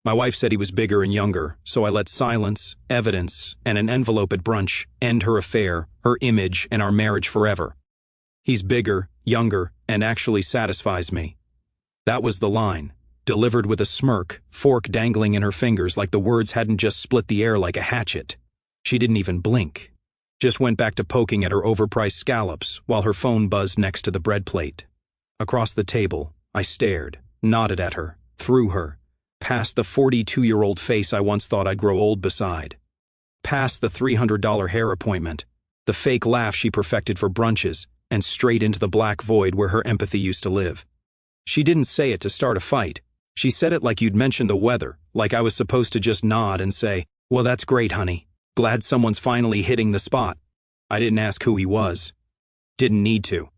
My wife said he was bigger and younger, so I let silence, evidence, and an envelope at brunch end her affair, her image, and our marriage forever. He's bigger, younger, and actually satisfies me. That was the line, delivered with a smirk, fork dangling in her fingers like the words hadn't just split the air like a hatchet. She didn't even blink. Just went back to poking at her overpriced scallops while her phone buzzed next to the bread plate. Across the table, I stared, nodded at her, through her, past the 42-year-old face I once thought I'd grow old beside. Past the $300 hair appointment, the fake laugh she perfected for brunches, and straight into the black void where her empathy used to live. She didn't say it to start a fight. She said it like you'd mentioned the weather, like I was supposed to just nod and say, "Well, that's great, honey. Glad someone's finally hitting the spot." I didn't ask who he was. Didn't need to.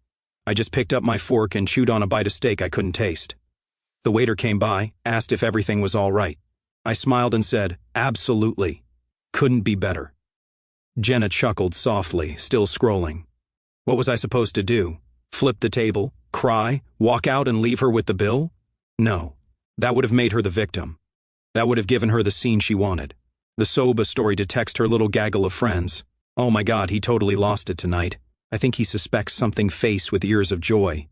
I just picked up my fork and chewed on a bite of steak I couldn't taste. The waiter came by, asked if everything was all right. I smiled and said, "Absolutely. Couldn't be better." Jenna chuckled softly, still scrolling. What was I supposed to do? Flip the table? Cry? Walk out and leave her with the bill? No. That would have made her the victim. That would have given her the scene she wanted. The soba story to text her little gaggle of friends. "Oh my God, he totally lost it tonight. I think he suspects something," face with ears of joy.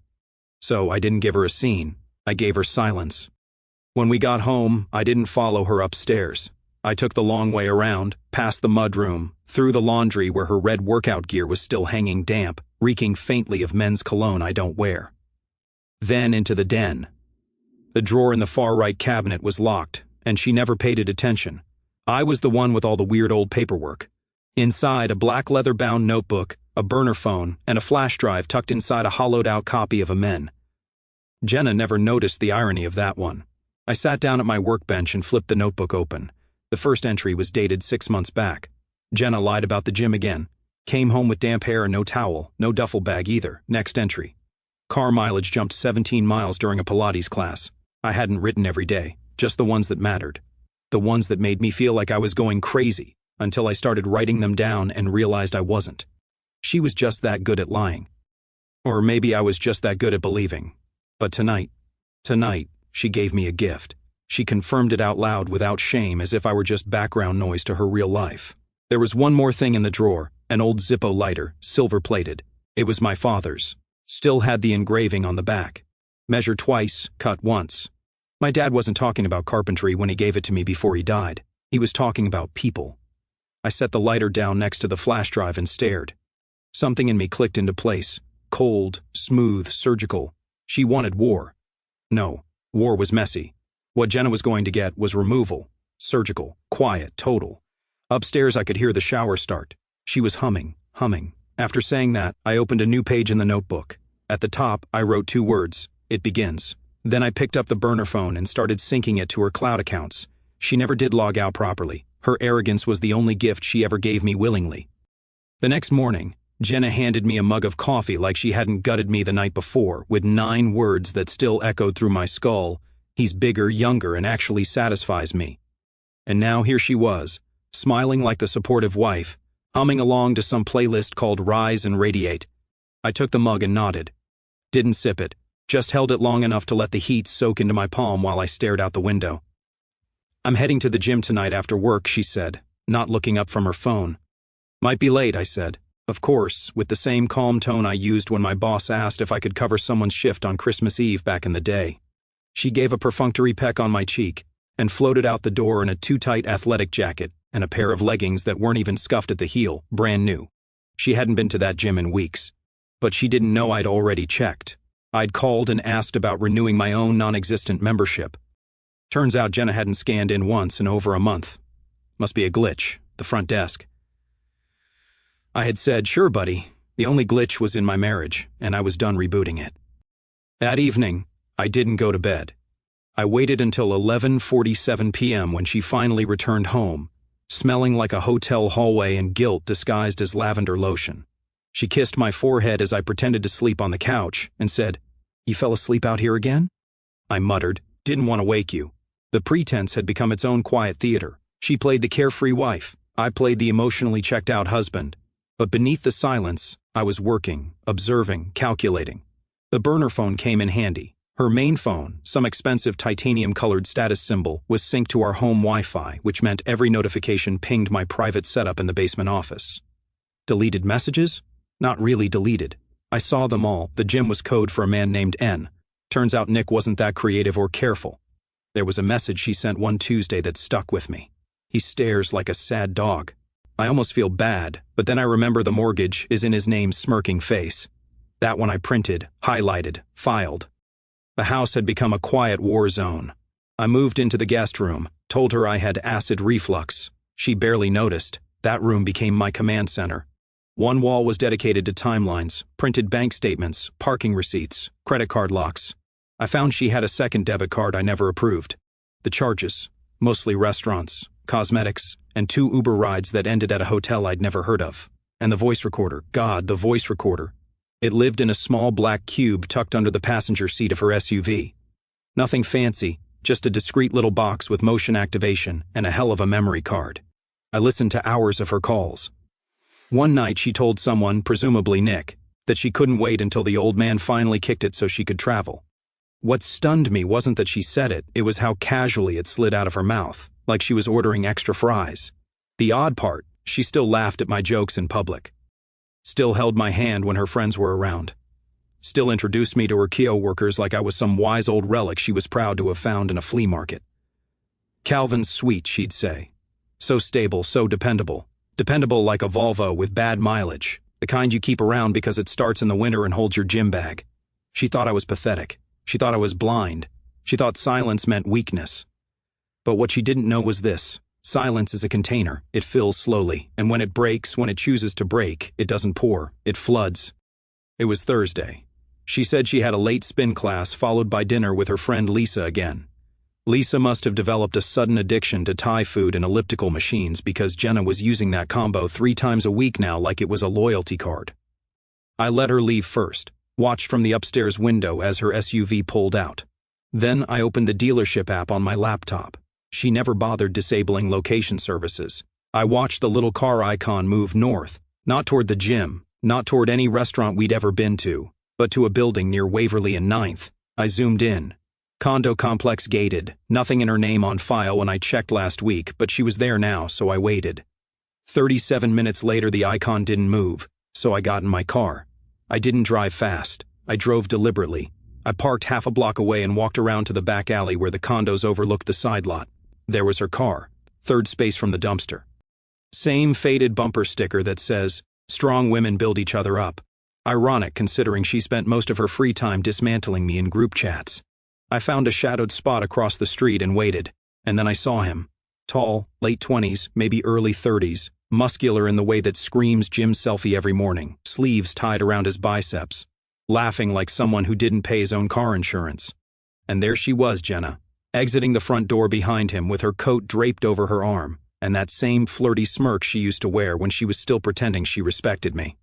So I didn't give her a scene. I gave her silence. When we got home, I didn't follow her upstairs. I took the long way around, past the mudroom, through the laundry where her red workout gear was still hanging damp, reeking faintly of men's cologne I don't wear. Then into the den. The drawer in the far right cabinet was locked, and she never paid it attention. I was the one with all the weird old paperwork. Inside, a black leather-bound notebook, a burner phone, and a flash drive tucked inside a hollowed-out copy of a Men. Jenna never noticed the irony of that one. I sat down at my workbench and flipped the notebook open. The first entry was dated 6 months back. Jenna lied about the gym again. Came home with damp hair and no towel, no duffel bag either. Next entry. Car mileage jumped 17 miles during a Pilates class. I hadn't ridden every day, just the ones that mattered. The ones that made me feel like I was going crazy, until I started writing them down and realized I wasn't. She was just that good at lying. Or maybe I was just that good at believing. But tonight, she gave me a gift. She confirmed it out loud without shame, as if I were just background noise to her real life. There was one more thing in the drawer, an old Zippo lighter, silver-plated. It was my father's. Still had the engraving on the back. Measure twice, cut once. My dad wasn't talking about carpentry when he gave it to me before he died. He was talking about people. I set the lighter down next to the flash drive and stared. Something in me clicked into place. Cold, smooth, surgical. She wanted war. No, war was messy. What Jenna was going to get was removal. Surgical, quiet, total. Upstairs I could hear the shower start. She was humming. After saying that, I opened a new page in the notebook. At the top, I wrote 2 words. It begins. Then I picked up the burner phone and started syncing it to her cloud accounts. She never did log out properly. Her arrogance was the only gift she ever gave me willingly. The next morning, Jenna handed me a mug of coffee like she hadn't gutted me the night before, with 9 words that still echoed through my skull. He's bigger, younger, and actually satisfies me. And now here she was, smiling like the supportive wife, humming along to some playlist called Rise and Radiate. I took the mug and nodded. Didn't sip it, just held it long enough to let the heat soak into my palm while I stared out the window. "I'm heading to the gym tonight after work," she said, not looking up from her phone. "Might be late," I said. Of course, with the same calm tone I used when my boss asked if I could cover someone's shift on Christmas Eve back in the day. She gave a perfunctory peck on my cheek and floated out the door in a too-tight athletic jacket and a pair of leggings that weren't even scuffed at the heel, brand new. She hadn't been to that gym in weeks. But she didn't know I'd already checked. I'd called and asked about renewing my own non-existent membership. Turns out Jenna hadn't scanned in once in over a month. Must be a glitch, the front desk. I had said, "Sure, buddy." The only glitch was in my marriage, and I was done rebooting it. That evening, I didn't go to bed. I waited until 11:47 p.m. when she finally returned home, smelling like a hotel hallway and guilt disguised as lavender lotion. She kissed my forehead as I pretended to sleep on the couch and said, "You fell asleep out here again?" I muttered, "Didn't want to wake you." The pretense had become its own quiet theater. She played the carefree wife. I played the emotionally checked-out husband. But beneath the silence, I was working, observing, calculating. The burner phone came in handy. Her main phone, some expensive titanium-colored status symbol, was synced to our home Wi-Fi, which meant every notification pinged my private setup in the basement office. Deleted messages? Not really deleted. I saw them all. The gym was code for a man named N. Turns out Nick wasn't that creative or careful. There was a message she sent one Tuesday that stuck with me. He stares like a sad dog. I almost feel bad, but then I remember the mortgage is in his name's smirking face. That one I printed, highlighted, filed. The house had become a quiet war zone. I moved into the guest room, told her I had acid reflux. She barely noticed. That room became my command center. One wall was dedicated to timelines, printed bank statements, parking receipts, credit card locks. I found she had a second debit card I never approved. The charges, mostly restaurants, cosmetics, and 2 Uber rides that ended at a hotel I'd never heard of. And the voice recorder. God, the voice recorder. It lived in a small black cube tucked under the passenger seat of her SUV. Nothing fancy, just a discreet little box with motion activation and a hell of a memory card. I listened to hours of her calls. One night she told someone, presumably Nick, that she couldn't wait until the old man finally kicked it so she could travel. What stunned me wasn't that she said it, it was how casually it slid out of her mouth, like she was ordering extra fries. The odd part, she still laughed at my jokes in public. Still held my hand when her friends were around. Still introduced me to her Keo workers like I was some wise old relic she was proud to have found in a flea market. Calvin's sweet, she'd say. So stable, so dependable. Dependable like a Volvo with bad mileage, the kind you keep around because it starts in the winter and holds your gym bag. She thought I was pathetic. She thought I was blind. She thought silence meant weakness. But what she didn't know was this. Silence is a container. It fills slowly, and when it breaks, when it chooses to break, it doesn't pour, it floods. It was Thursday. She said she had a late spin class followed by dinner with her friend Lisa again. Lisa must have developed a sudden addiction to Thai food and elliptical machines because Jenna was using that combo 3 times a week now like it was a loyalty card. I let her leave first, watched from the upstairs window as her SUV pulled out. Then I opened the dealership app on my laptop. She never bothered disabling location services. I watched the little car icon move north, not toward the gym, not toward any restaurant we'd ever been to, but to a building near Waverly and 9th. I zoomed in. Condo complex gated, nothing in her name on file when I checked last week, but she was there now, so I waited. 37 minutes later the icon didn't move, so I got in my car. I didn't drive fast. I drove deliberately. I parked half a block away and walked around to the back alley where the condos overlooked the side lot. There was her car, 3rd space from the dumpster. Same faded bumper sticker that says, "Strong women build each other up." Ironic considering she spent most of her free time dismantling me in group chats. I found a shadowed spot across the street and waited, and then I saw him. Tall, late 20s, maybe early 30s, muscular in the way that screams gym selfie every morning, sleeves tied around his biceps, laughing like someone who didn't pay his own car insurance. And there she was, Jenna, exiting the front door behind him with her coat draped over her arm, and that same flirty smirk she used to wear when she was still pretending she respected me.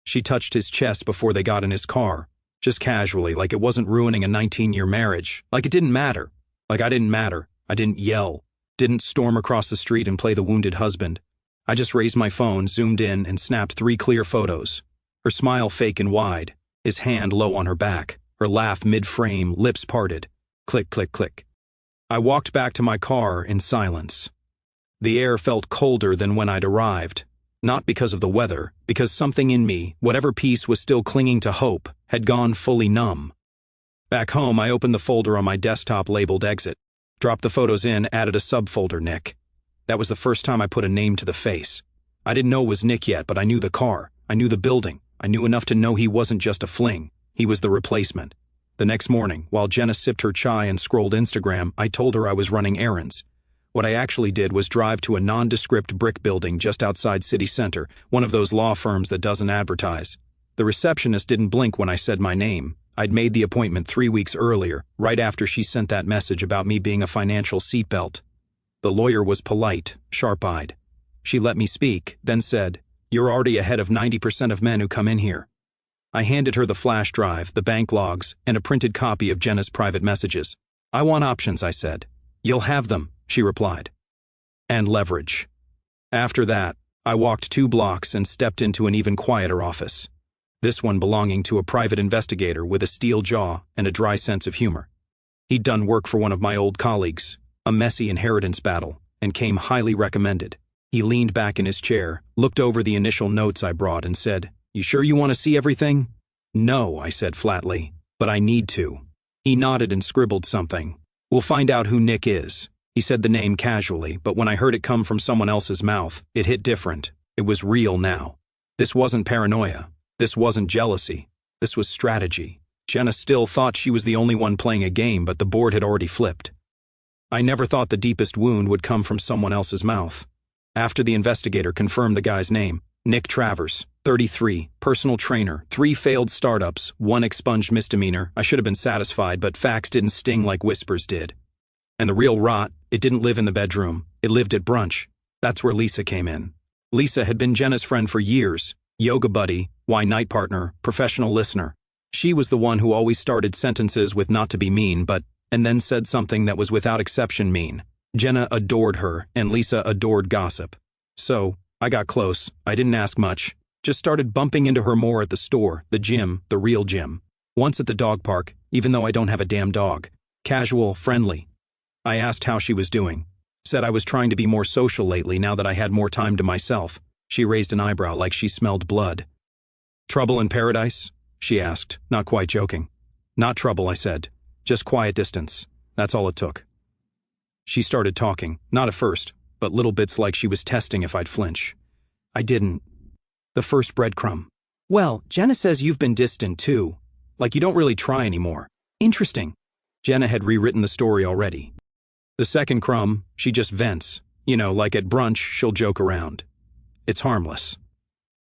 She touched his chest before they got in his car, just casually, like it wasn't ruining a 19-year marriage, like it didn't matter, like I didn't matter. I didn't yell, didn't storm across the street and play the wounded husband. I just raised my phone, zoomed in, and snapped 3 clear photos. Her smile fake and wide, his hand low on her back, her laugh mid-frame, lips parted. Click, click, click. I walked back to my car in silence. The air felt colder than when I'd arrived, not because of the weather, because something in me, whatever piece was still clinging to hope, had gone fully numb. Back home, I opened the folder on my desktop labeled Exit, dropped the photos in, added a subfolder, Nick. That was the first time I put a name to the face. I didn't know it was Nick yet, but I knew the car, I knew the building, I knew enough to know he wasn't just a fling, he was the replacement. The next morning, while Jenna sipped her chai and scrolled Instagram, I told her I was running errands. What I actually did was drive to a nondescript brick building just outside city center, one of those law firms that doesn't advertise. The receptionist didn't blink when I said my name. I'd made the appointment 3 weeks earlier, right after she sent that message about me being a financial seatbelt. The lawyer was polite, sharp-eyed. She let me speak, then said, "You're already ahead of 90% of men who come in here." I handed her the flash drive, the bank logs, and a printed copy of Jenna's private messages. "I want options," I said. "You'll have them," she replied. "And leverage." After that, I walked 2 blocks and stepped into an even quieter office. this one belonging to a private investigator with a steel jaw and a dry sense of humor. He'd done work for one of my old colleagues, a messy inheritance battle, and came highly recommended. He leaned back in his chair, looked over the initial notes I brought, and said, "You sure you want to see everything?" "No," I said flatly, "but I need to." He nodded and scribbled something. "We'll find out who Nick is." He said the name casually, but when I heard it come from someone else's mouth, it hit different. It was real now. This wasn't paranoia. This wasn't jealousy. This was strategy. Jenna still thought she was the only one playing a game, but the board had already flipped. I never thought the deepest wound would come from someone else's mouth. After the investigator confirmed the guy's name, Nick Travers, 33, personal trainer, 3 failed startups, 1 expunged misdemeanor, I should have been satisfied, but facts didn't sting like whispers did. And the real rot, it didn't live in the bedroom. It lived at Brunch. That's where Lisa came in. Lisa had been Jenna's friend for years, yoga buddy, night partner, professional listener. She was the one who always started sentences with "not to be mean," and then said something that was without exception mean. Jenna adored her, and Lisa adored gossip. So, I got close. I didn't ask much. Just started bumping into her more at the store, the gym, the real gym. Once at the dog park, even though I don't have a damn dog. Casual, friendly. I asked how she was doing. Said I was trying to be more social lately now that I had more time to myself. She raised an eyebrow like she smelled blood. "Trouble in paradise?" she asked, not quite joking. "Not trouble," I said. "Just quiet distance. That's all it took." She started talking, not at first, but little bits like she was testing if I'd flinch. I didn't. The first breadcrumb. "Well, Jenna says you've been distant too. Like you don't really try anymore." "Interesting." Jenna had rewritten the story already. The second crumb, she just vents. Like at brunch, she'll joke around. It's harmless.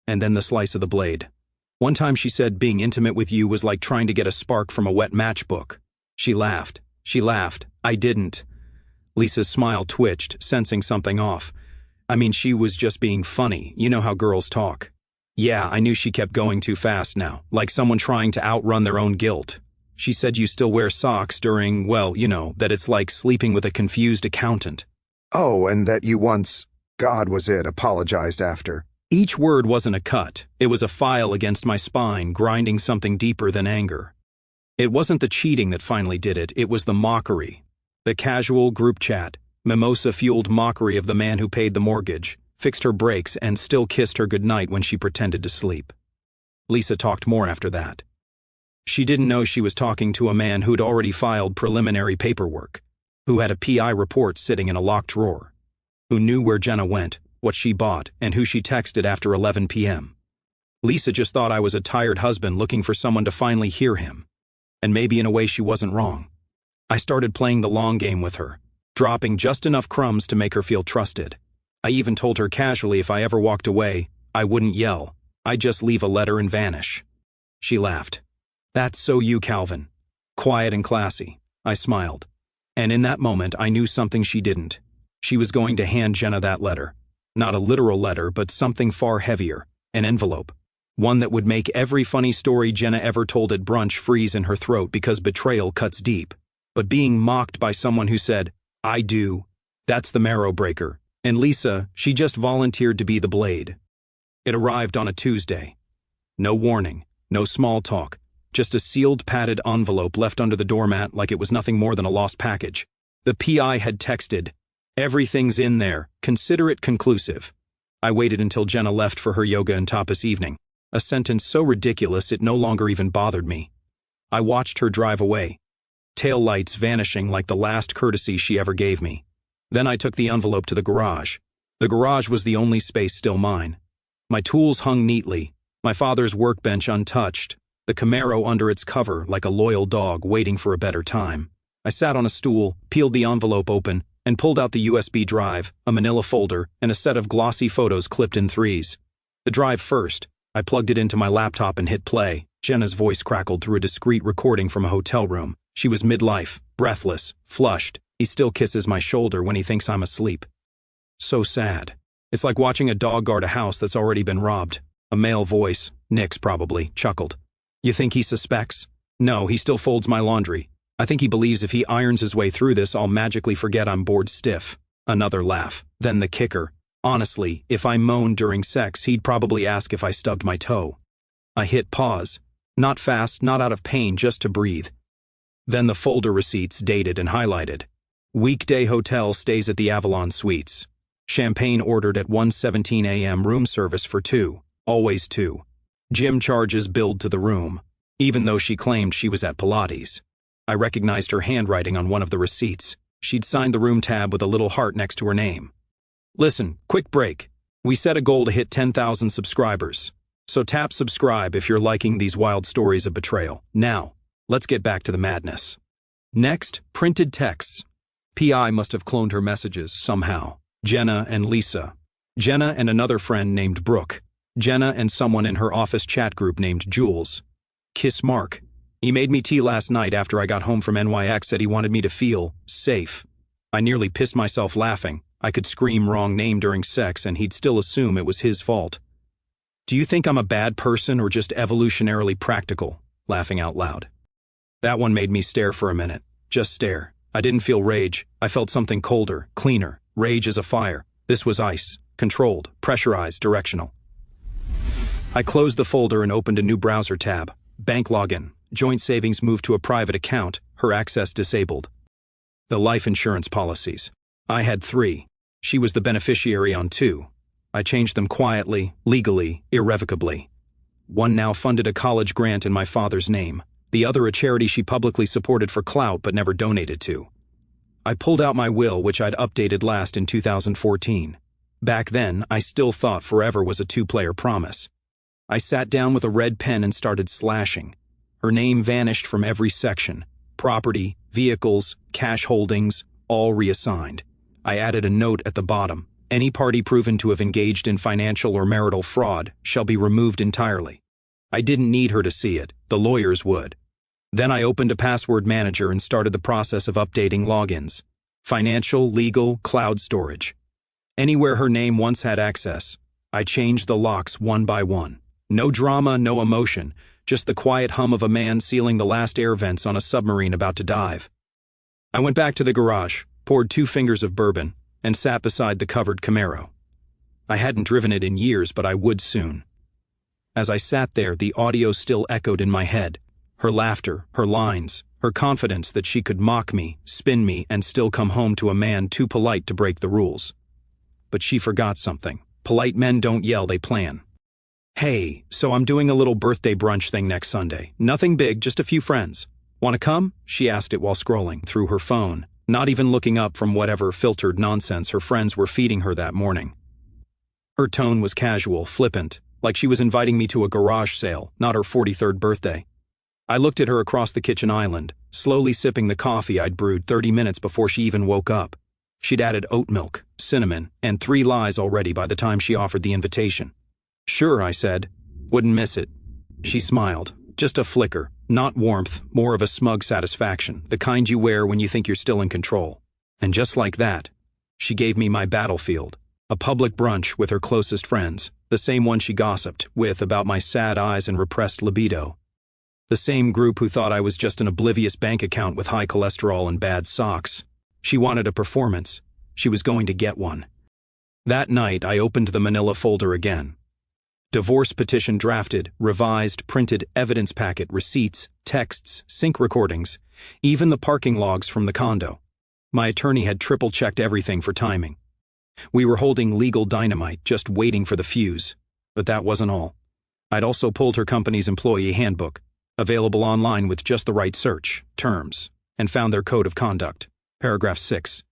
And then the slice of the blade. One time she said being intimate with you was like trying to get a spark from a wet matchbook. She laughed. I didn't. Lisa's smile twitched, sensing something off. I mean, she was just being funny. You know how girls talk. Yeah, I knew she kept going too fast now, like someone trying to outrun their own guilt. She said you still wear socks during, that it's like sleeping with a confused accountant. Oh, and that you once, God was it, apologized after. Each word wasn't a cut. It was a file against my spine, grinding something deeper than anger. It wasn't the cheating that finally did it. It was the mockery. The casual group chat, mimosa-fueled mockery of the man who paid the mortgage, fixed her brakes, and still kissed her goodnight when she pretended to sleep. Lisa talked more after that. She didn't know she was talking to a man who'd already filed preliminary paperwork, who had a PI report sitting in a locked drawer, who knew where Jenna went, what she bought, and who she texted after 11 p.m. Lisa just thought I was a tired husband looking for someone to finally hear him. And maybe in a way she wasn't wrong. I started playing the long game with her, dropping just enough crumbs to make her feel trusted. I even told her casually if I ever walked away, I wouldn't yell. I'd just leave a letter and vanish. She laughed. "That's so you, Calvin. Quiet and classy." I smiled. And in that moment, I knew something she didn't. She was going to hand Jenna that letter. Not a literal letter, but something far heavier. An envelope. One that would make every funny story Jenna ever told at brunch freeze in her throat because betrayal cuts deep. But being mocked by someone who said, "I do," that's the marrow breaker. And Lisa, she just volunteered to be the blade. It arrived on a Tuesday. No warning, no small talk. Just a sealed padded envelope left under the doormat like it was nothing more than a lost package. The PI had texted, "Everything's in there. Consider it conclusive." I waited until Jenna left for her yoga and tapas evening. A sentence so ridiculous it no longer even bothered me. I watched her drive away, tail lights vanishing like the last courtesy she ever gave me. Then I took the envelope to the garage. The garage was the only space still mine. My tools hung neatly, my father's workbench untouched, the Camaro under its cover like a loyal dog waiting for a better time. I sat on a stool, peeled the envelope open, and pulled out the USB drive, a manila folder, and a set of glossy photos clipped in threes. The drive first. I plugged it into my laptop and hit play. Jenna's voice crackled through a discreet recording from a hotel room. She was midlife, breathless, flushed. He still kisses my shoulder when he thinks I'm asleep. So sad. It's like watching a dog guard a house that's already been robbed. A male voice, Nick's probably, chuckled. "You think he suspects?" "No, he still folds my laundry. I think he believes if he irons his way through this, I'll magically forget I'm bored stiff." Another laugh. Then the kicker. Honestly, if I moaned during sex, he'd probably ask if I stubbed my toe. I hit pause. Not fast, not out of pain, just to breathe. Then the folder receipts dated and highlighted. Weekday hotel stays at the Avalon Suites. Champagne ordered at 1:17 a.m. room service for 2, always 2. Gym charges billed to the room, even though she claimed she was at Pilates. I recognized her handwriting on one of the receipts. She'd signed the room tab with a little heart next to her name. Listen, quick break. We set a goal to hit 10,000 subscribers. So tap subscribe if you're liking these wild stories of betrayal. Now, let's get back to the madness. Next, printed texts. PI must have cloned her messages somehow. Jenna and Lisa. Jenna and another friend named Brooke. Jenna and someone in her office chat group named Jules. Kiss Mark. He made me tea last night after I got home from NYX, said he wanted me to feel safe. I nearly pissed myself laughing. I could scream wrong name during sex and he'd still assume it was his fault. Do you think I'm a bad person or just evolutionarily practical? Laughing out loud. That one made me stare for a minute. Just stare. I didn't feel rage. I felt something colder, cleaner. Rage is a fire. This was ice. Controlled, pressurized, directional. I closed the folder and opened a new browser tab. Bank login. Joint savings moved to a private account. Her access disabled. The life insurance policies. I had 3. She was the beneficiary on 2. I changed them quietly, legally, irrevocably. One now funded a college grant in my father's name. The other a charity she publicly supported for clout but never donated to. I pulled out my will, which I'd updated last in 2014. Back then, I still thought forever was a 2-player promise. I sat down with a red pen and started slashing. Her name vanished from every section. Property, vehicles, cash holdings, all reassigned. I added a note at the bottom. Any party proven to have engaged in financial or marital fraud shall be removed entirely. I didn't need her to see it. The lawyers would. Then I opened a password manager and started the process of updating logins. Financial, legal, cloud storage. Anywhere her name once had access, I changed the locks one by one. No drama, no emotion, just the quiet hum of a man sealing the last air vents on a submarine about to dive. I went back to the garage, poured 2 fingers of bourbon, and sat beside the covered Camaro. I hadn't driven it in years, but I would soon. As I sat there, the audio still echoed in my head. Her laughter, her lines, her confidence that she could mock me, spin me, and still come home to a man too polite to break the rules. But she forgot something. Polite men don't yell, they plan. Hey, so I'm doing a little birthday brunch thing next Sunday. Nothing big, just a few friends. Want to come? She asked it while scrolling through her phone, not even looking up from whatever filtered nonsense her friends were feeding her that morning. Her tone was casual, flippant, like she was inviting me to a garage sale, not her 43rd birthday. I looked at her across the kitchen island, slowly sipping the coffee I'd brewed 30 minutes before she even woke up. She'd added oat milk, cinnamon, and 3 lies already by the time she offered the invitation. Sure, I said. Wouldn't miss it. She smiled. Just a flicker, not warmth, more of a smug satisfaction, the kind you wear when you think you're still in control. And just like that, she gave me my battlefield, a public brunch with her closest friends, the same one she gossiped with about my sad eyes and repressed libido. The same group who thought I was just an oblivious bank account with high cholesterol and bad socks. She wanted a performance. She was going to get one. That night, I opened the manila folder again. Divorce petition drafted, revised, printed, evidence packet, receipts, texts, sync recordings, even the parking logs from the condo. My attorney had triple-checked everything for timing. We were holding legal dynamite, just waiting for the fuse. But that wasn't all. I'd also pulled her company's employee handbook, available online with just the right search, terms, and found their code of conduct. Paragraph 6.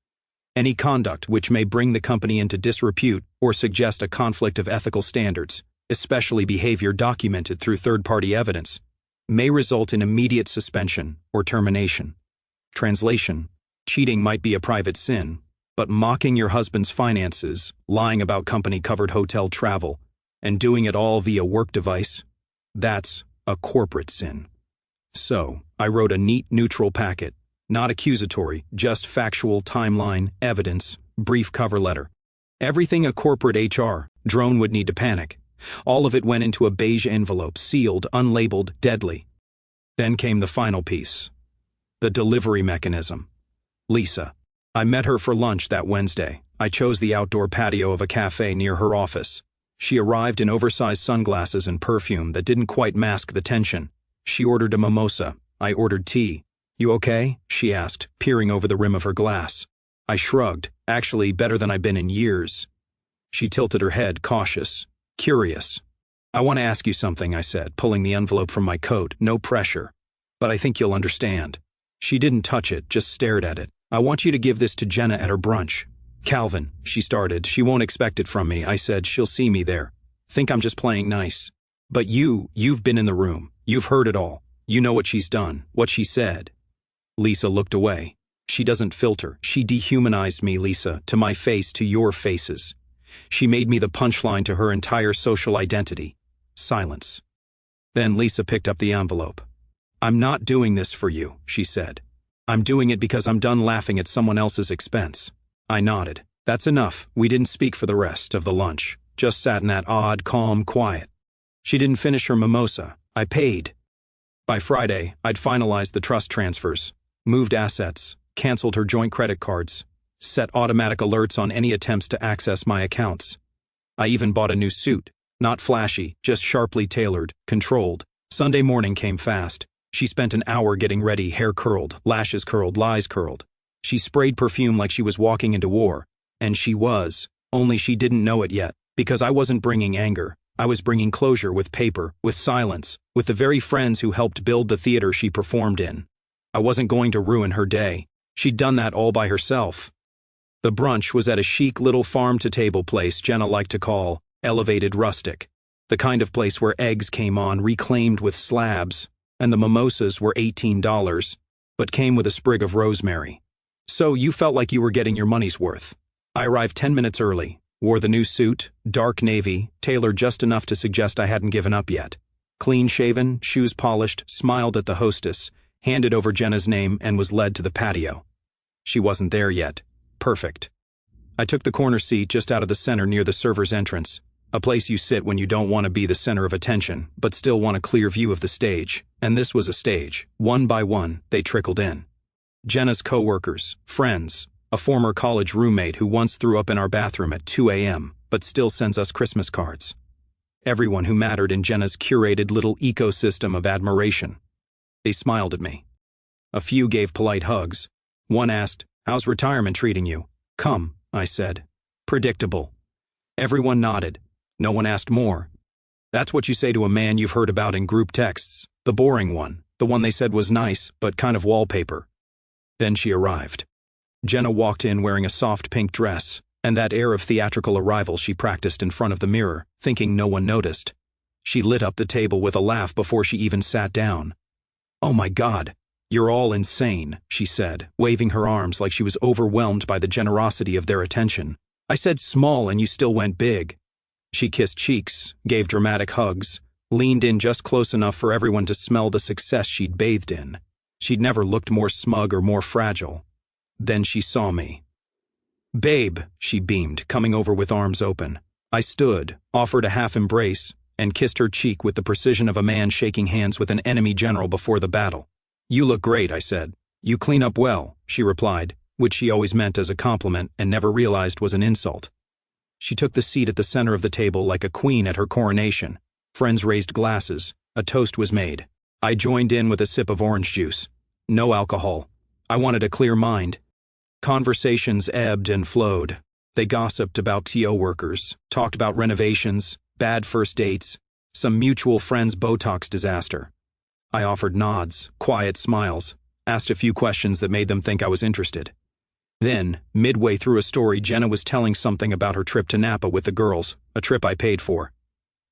Any conduct which may bring the company into disrepute or suggest a conflict of ethical standards, especially behavior documented through third-party evidence, may result in immediate suspension or termination. Translation: cheating might be a private sin, but mocking your husband's finances, lying about company-covered hotel travel, and doing it all via work device, that's a corporate sin. So, I wrote a neat, neutral packet, not accusatory, just factual timeline, evidence, brief cover letter. Everything a corporate HR drone would need to panic. All of it went into a beige envelope, sealed, unlabeled, deadly. Then came the final piece. The delivery mechanism. Lisa. I met her for lunch that Wednesday. I chose the outdoor patio of a cafe near her office. She arrived in oversized sunglasses and perfume that didn't quite mask the tension. She ordered a mimosa. I ordered tea. "You okay?" she asked, peering over the rim of her glass. I shrugged. "Actually, better than I've been in years." She tilted her head, cautious, curious. "I want to ask you something," I said, pulling the envelope from my coat. "No pressure. But I think you'll understand." She didn't touch it, just stared at it. "I want you to give this to Jenna at her brunch." "Calvin," she started. "She won't expect it from me." I said. "She'll see me there. Think I'm just playing nice. But you've been in the room. You've heard it all. You know what she's done, what she said." Lisa looked away. "She doesn't filter. She dehumanized me, Lisa, to my face, to your faces. She made me the punchline to her entire social identity." Silence. Then Lisa picked up the envelope. "I'm not doing this for you," she said. "I'm doing it because I'm done laughing at someone else's expense." I nodded. "That's enough." We didn't speak for the rest of the lunch, just sat in that odd, calm quiet. She didn't finish her mimosa. I paid. By Friday, I'd finalized the trust transfers, moved assets, canceled her joint credit cards, set automatic alerts on any attempts to access my accounts. I even bought a new suit, not flashy, just sharply tailored, controlled. Sunday morning came fast. She spent an hour getting ready, hair curled, lashes curled, lies curled. She sprayed perfume like she was walking into war. And she was, only she didn't know it yet, because I wasn't bringing anger. I was bringing closure with paper, with silence, with the very friends who helped build the theater she performed in. I wasn't going to ruin her day. She'd done that all by herself. The brunch was at a chic little farm-to-table place Jenna liked to call elevated rustic, the kind of place where eggs came on reclaimed with slabs, and the mimosas were $18, but came with a sprig of rosemary. So you felt like you were getting your money's worth. I arrived 10 minutes early, wore the new suit, dark navy, tailored just enough to suggest I hadn't given up yet. Clean-shaven, shoes polished, smiled at the hostess, handed over Jenna's name, and was led to the patio. She wasn't there yet. Perfect. I took the corner seat just out of the center near the server's entrance, a place you sit when you don't want to be the center of attention, but still want a clear view of the stage. And this was a stage. One by one, they trickled in. Jenna's co-workers, friends, a former college roommate who once threw up in our bathroom at 2 a.m., but still sends us Christmas cards. Everyone who mattered in Jenna's curated little ecosystem of admiration. They smiled at me. A few gave polite hugs. One asked, "How's retirement treating you?" "Come," I said. "Predictable." Everyone nodded. No one asked more. That's what you say to a man you've heard about in group texts, the boring one, the one they said was nice, but kind of wallpaper. Then she arrived. Jenna walked in wearing a soft pink dress, and that air of theatrical arrival she practiced in front of the mirror, thinking no one noticed. She lit up the table with a laugh before she even sat down. "Oh my God, you're all insane," she said, waving her arms like she was overwhelmed by the generosity of their attention. "I said small and you still went big." She kissed cheeks, gave dramatic hugs, leaned in just close enough for everyone to smell the success she'd bathed in. She'd never looked more smug or more fragile. Then she saw me. "Babe," she beamed, coming over with arms open. I stood, offered a half embrace, and kissed her cheek with the precision of a man shaking hands with an enemy general before the battle. "You look great," I said. "You clean up well," she replied, which she always meant as a compliment and never realized was an insult. She took the seat at the center of the table like a queen at her coronation. Friends raised glasses. A toast was made. I joined in with a sip of orange juice. No alcohol. I wanted a clear mind. Conversations ebbed and flowed. They gossiped about TO workers, talked about renovations, bad first dates, some mutual friend's Botox disaster. I offered nods, quiet smiles, asked a few questions that made them think I was interested. Then, midway through a story, Jenna was telling something about her trip to Napa with the girls, a trip I paid for.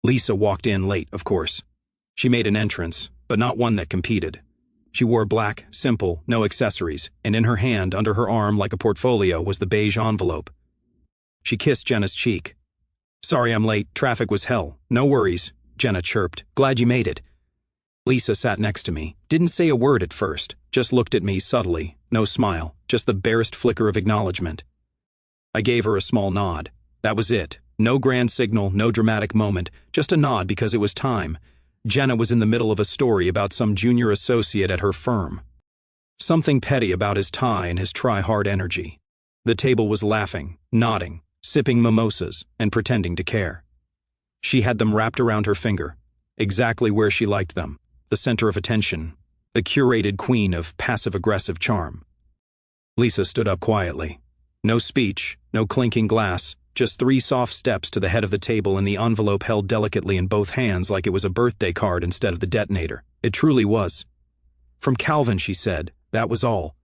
Lisa walked in late, of course. She made an entrance, but not one that competed. She wore black, simple, no accessories, and in her hand, under her arm like a portfolio, was the beige envelope. She kissed Jenna's cheek. "Sorry I'm late, traffic was hell. No worries," Jenna chirped. "Glad you made it." Lisa sat next to me, didn't say a word at first, just looked at me subtly, no smile, just the barest flicker of acknowledgement. I gave her a small nod. That was it. No grand signal, no dramatic moment, just a nod because it was time. Jenna was in the middle of a story about some junior associate at her firm. Something petty about his tie and his try-hard energy. The table was laughing, nodding, sipping mimosas, and pretending to care. She had them wrapped around her finger, exactly where she liked them, the center of attention, the curated queen of passive-aggressive charm. Lisa stood up quietly. No speech, no clinking glass, just 3 soft steps to the head of the table and the envelope held delicately in both hands like it was a birthday card instead of the detonator. It truly was. "From Calvin," she said. That was all.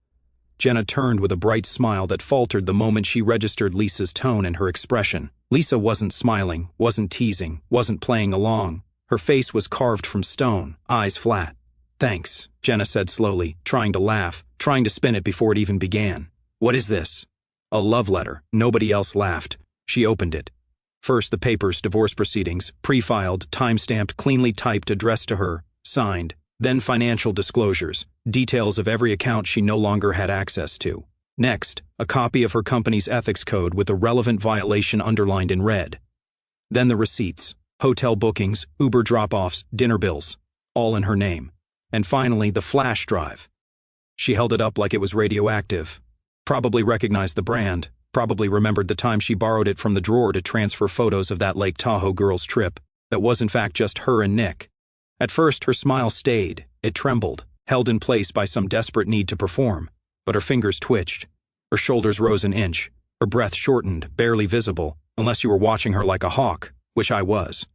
Jenna turned with a bright smile that faltered the moment she registered Lisa's tone and her expression. Lisa wasn't smiling, wasn't teasing, wasn't playing along. Her face was carved from stone, eyes flat. "Thanks," Jenna said slowly, trying to laugh, trying to spin it before it even began. "What is this?" "A love letter." Nobody else laughed. She opened it. First the papers, divorce proceedings, pre-filed, time-stamped, cleanly typed, addressed to her, signed. Then financial disclosures, details of every account she no longer had access to. Next, a copy of her company's ethics code with the relevant violation underlined in red. Then the receipts, hotel bookings, Uber drop-offs, dinner bills, all in her name. And finally, the flash drive. She held it up like it was radioactive. Probably recognized the brand, probably remembered the time she borrowed it from the drawer to transfer photos of that Lake Tahoe girls' trip that was in fact just her and Nick. At first, her smile stayed. It trembled, held in place by some desperate need to perform. But her fingers twitched. Her shoulders rose an inch. Her breath shortened, barely visible, unless you were watching her like a hawk, which I was.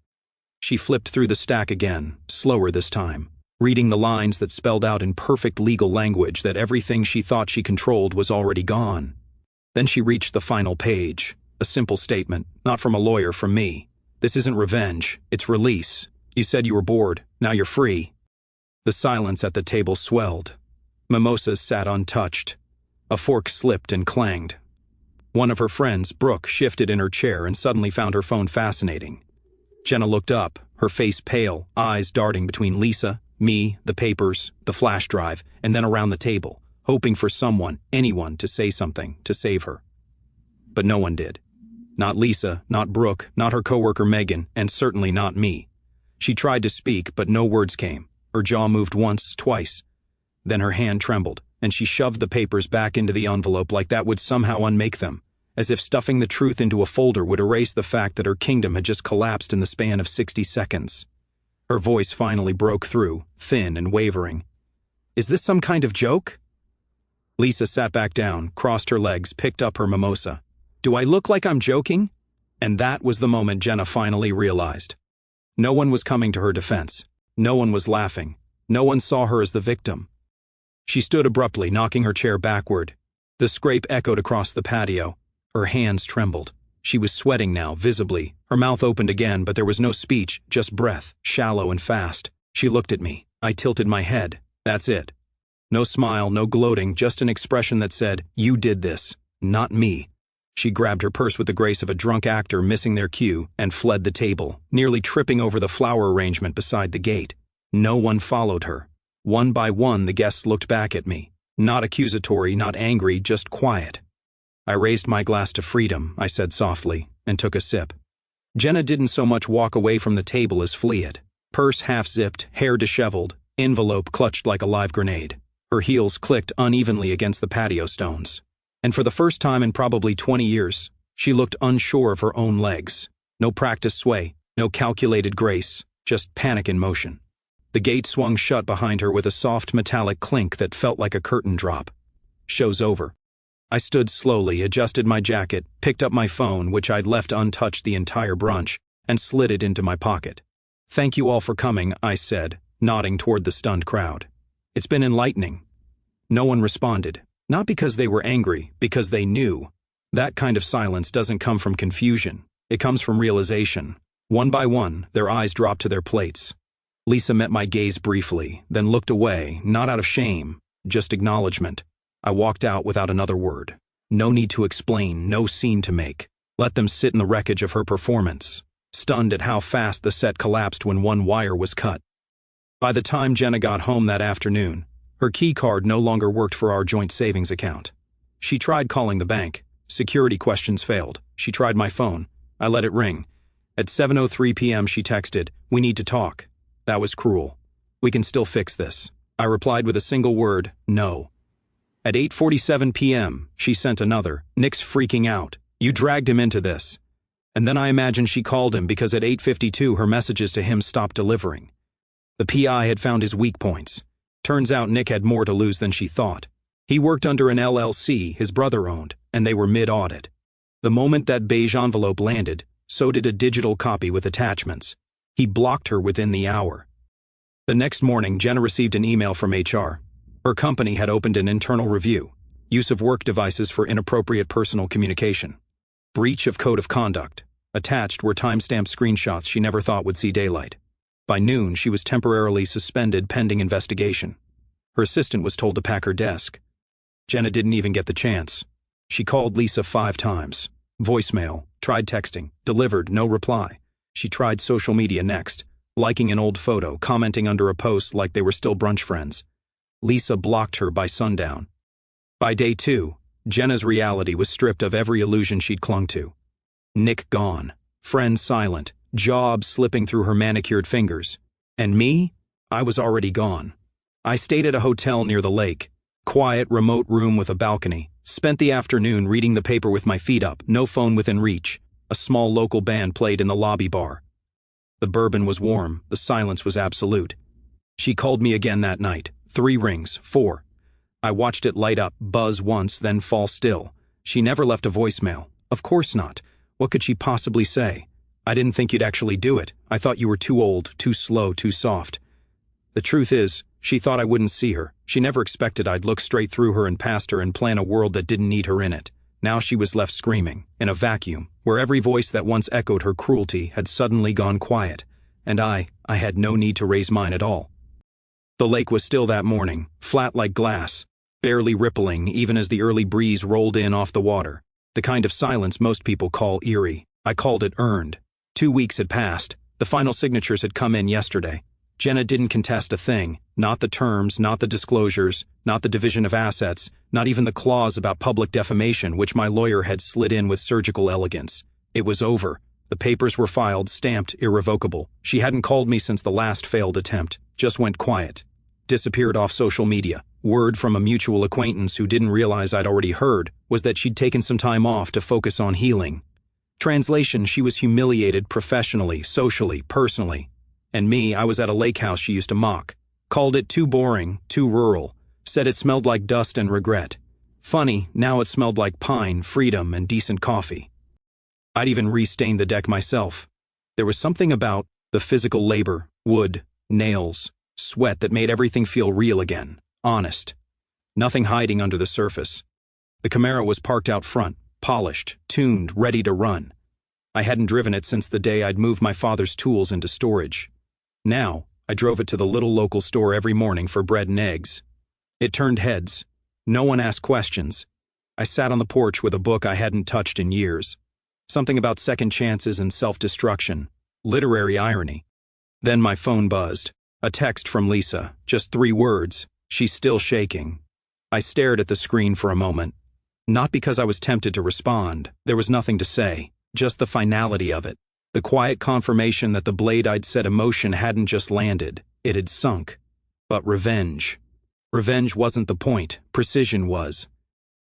She flipped through the stack again, slower this time, reading the lines that spelled out in perfect legal language that everything she thought she controlled was already gone. Then she reached the final page, a simple statement, not from a lawyer, from me. "This isn't revenge, it's release. You said you were bored, now you're free." The silence at the table swelled. Mimosas sat untouched. A fork slipped and clanged. One of her friends, Brooke, shifted in her chair and suddenly found her phone fascinating. Jenna looked up, her face pale, eyes darting between Lisa, me, the papers, the flash drive, and then around the table, hoping for someone, anyone, to say something, to save her. But no one did. Not Lisa, not Brooke, not her coworker Megan, and certainly not me. She tried to speak, but no words came. Her jaw moved once, twice. Then her hand trembled, and she shoved the papers back into the envelope like that would somehow unmake them, as if stuffing the truth into a folder would erase the fact that her kingdom had just collapsed in the span of 60 seconds. Her voice finally broke through, thin and wavering. "Is this some kind of joke?" Lisa sat back down, crossed her legs, picked up her mimosa. "Do I look like I'm joking?" And that was the moment Jenna finally realized. No one was coming to her defense. No one was laughing. No one saw her as the victim. She stood abruptly, knocking her chair backward. The scrape echoed across the patio. Her hands trembled. She was sweating now, visibly. Her mouth opened again, but there was no speech, just breath, shallow and fast. She looked at me. I tilted my head. That's it. No smile, no gloating, just an expression that said, "You did this, not me." She grabbed her purse with the grace of a drunk actor missing their cue and fled the table, nearly tripping over the flower arrangement beside the gate. No one followed her. One by one, the guests looked back at me. Not accusatory, not angry, just quiet. I raised my glass to freedom, I said softly, and took a sip. Jenna didn't so much walk away from the table as flee it. Purse half-zipped, hair disheveled, envelope clutched like a live grenade. Her heels clicked unevenly against the patio stones. And for the first time in probably 20 years, she looked unsure of her own legs. No practiced sway, no calculated grace, just panic in motion. The gate swung shut behind her with a soft metallic clink that felt like a curtain drop. Show's over. I stood slowly, adjusted my jacket, picked up my phone, which I'd left untouched the entire brunch, and slid it into my pocket. "Thank you all for coming," I said, nodding toward the stunned crowd. "It's been enlightening." No one responded. Not because they were angry, because they knew. That kind of silence doesn't come from confusion. It comes from realization. One by one, their eyes dropped to their plates. Lisa met my gaze briefly, then looked away, not out of shame, just acknowledgement. I walked out without another word. No need to explain, no scene to make. Let them sit in the wreckage of her performance, stunned at how fast the set collapsed when one wire was cut. By the time Jenna got home that afternoon, her key card no longer worked for our joint savings account. She tried calling the bank. Security questions failed. She tried my phone. I let it ring. At 7:03 p.m. she texted, "We need to talk." That was cruel. "We can still fix this." I replied with a single word, "No." At 8:47 p.m., she sent another, "Nick's freaking out. You dragged him into this." And then I imagined she called him because at 8:52 her messages to him stopped delivering. The PI had found his weak points. Turns out Nick had more to lose than she thought. He worked under an LLC his brother owned, and they were mid-audit. The moment that beige envelope landed, so did a digital copy with attachments. He blocked her within the hour. The next morning, Jenna received an email from HR. Her company had opened an internal review. Use of work devices for inappropriate personal communication. Breach of code of conduct. Attached were timestamped screenshots she never thought would see daylight. By noon, she was temporarily suspended pending investigation. Her assistant was told to pack her desk. Jenna didn't even get the chance. She called Lisa 5 times. Voicemail, tried texting, delivered, no reply. She tried social media next, liking an old photo, commenting under a post like they were still brunch friends. Lisa blocked her by sundown. By day 2, Jenna's reality was stripped of every illusion she'd clung to. Nick gone, friends silent, job slipping through her manicured fingers. And me? I was already gone. I stayed at a hotel near the lake. Quiet, remote room with a balcony. Spent the afternoon reading the paper with my feet up, no phone within reach. A small local band played in the lobby bar. The bourbon was warm, the silence was absolute. She called me again that night. 3 rings, 4. I watched it light up, buzz once, then fall still. She never left a voicemail. Of course not. What could she possibly say? I didn't think you'd actually do it. I thought you were too old, too slow, too soft. The truth is, she thought I wouldn't see her. She never expected I'd look straight through her and past her and plan a world that didn't need her in it. Now she was left screaming, in a vacuum, where every voice that once echoed her cruelty had suddenly gone quiet. And I had no need to raise mine at all. The lake was still that morning, flat like glass, barely rippling even as the early breeze rolled in off the water. The kind of silence most people call eerie. I called it earned. 2 weeks had passed. The final signatures had come in yesterday. Jenna didn't contest a thing. Not the terms, not the disclosures, not the division of assets, not even the clause about public defamation, which my lawyer had slid in with surgical elegance. It was over. The papers were filed, stamped, irrevocable. She hadn't called me since the last failed attempt. Just went quiet. Disappeared off social media. Word from a mutual acquaintance who didn't realize I'd already heard was that she'd taken some time off to focus on healing. Translation, she was humiliated professionally, socially, personally. And me, I was at a lake house she used to mock. Called it too boring, too rural. Said it smelled like dust and regret. Funny, now it smelled like pine, freedom, and decent coffee. I'd even re-stained the deck myself. There was something about the physical labor, wood, nails, sweat that made everything feel real again, honest. Nothing hiding under the surface. The Camaro was parked out front, polished, tuned, ready to run. I hadn't driven it since the day I'd moved my father's tools into storage. Now, I drove it to the little local store every morning for bread and eggs. It turned heads. No one asked questions. I sat on the porch with a book I hadn't touched in years. Something about second chances and self-destruction. Literary irony. Then my phone buzzed. A text from Lisa. Just 3 words. She's still shaking. I stared at the screen for a moment. Not because I was tempted to respond. There was nothing to say. Just the finality of it. The quiet confirmation that the blade I'd set in motion hadn't just landed. It had sunk. But revenge. Revenge wasn't the point. Precision was.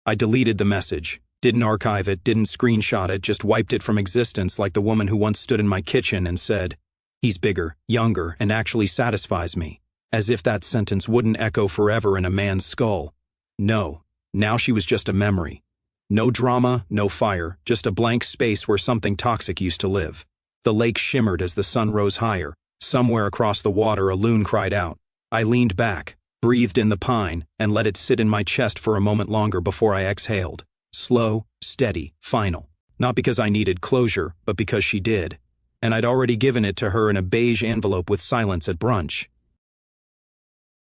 I deleted the message. Didn't archive it, didn't screenshot it, just wiped it from existence like the woman who once stood in my kitchen and said, "He's bigger, younger, and actually satisfies me." As if that sentence wouldn't echo forever in a man's skull. No. Now she was just a memory. No drama, no fire, just a blank space where something toxic used to live. The lake shimmered as the sun rose higher. Somewhere across the water a loon cried out. I leaned back, breathed in the pine, and let it sit in my chest for a moment longer before I exhaled. Slow, steady, final. Not because I needed closure, but because she did. And I'd already given it to her in a beige envelope with silence at brunch.